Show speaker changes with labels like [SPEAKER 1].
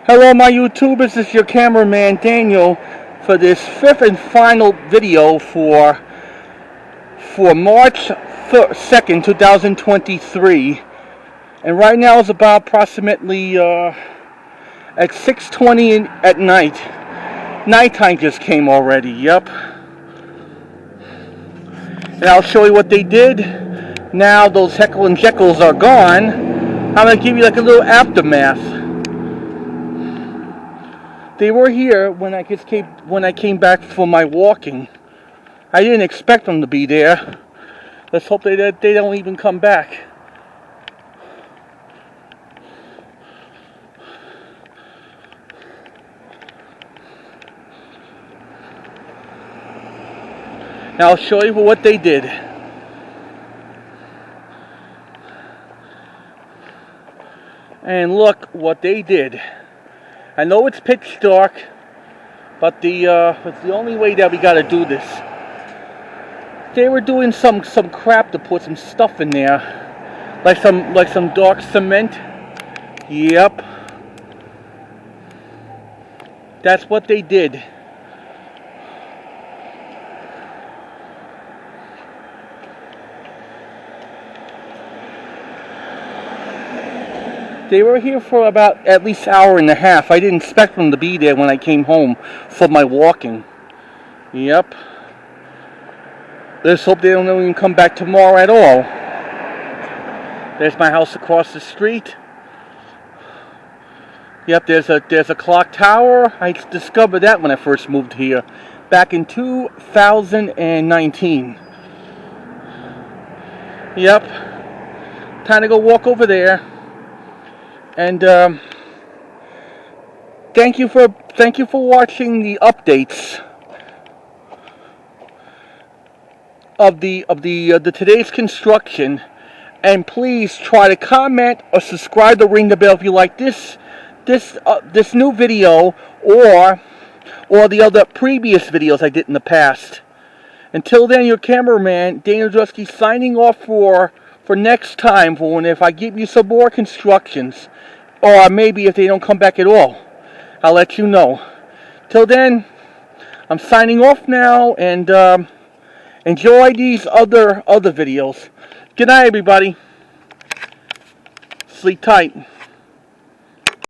[SPEAKER 1] Hello my YouTubers, this is your cameraman Daniel for this fifth and final video for March 2nd, 2023. And right now it's about approximately at 6:20 at night. Nighttime just came already, yep. And I'll show you what they did. Now those Heckle and Jekylls are gone. I'm going to give you like a little aftermath. They were here when I came back from my walking. I didn't expect them to be there. Let's hope they don't even come back. Now I'll show you what they did. And look what they did. I know it's pitch dark, but it's the only way that we gotta do this. They were doing some crap to put some stuff in there, like some dark cement. Yep, that's what they did. They were here for about at least an hour and a half. I didn't expect them to be there when I came home from my walking. Yep. Let's hope they don't even come back tomorrow at all. There's my house across the street. Yep, there's a clock tower. I discovered that when I first moved here, back in 2019. Yep. Time to go walk over there. And thank you for watching the updates of the today's construction. And please try to comment or subscribe to ring the bell if you like this new video or the other previous videos I did in the past. Until then, your cameraman Daniel Drusky signing off for next time, for when if I give you some more constructions. Or maybe if they don't come back at all, I'll let you know. Till then, I'm signing off now, and enjoy these other videos. Good night, everybody. Sleep tight.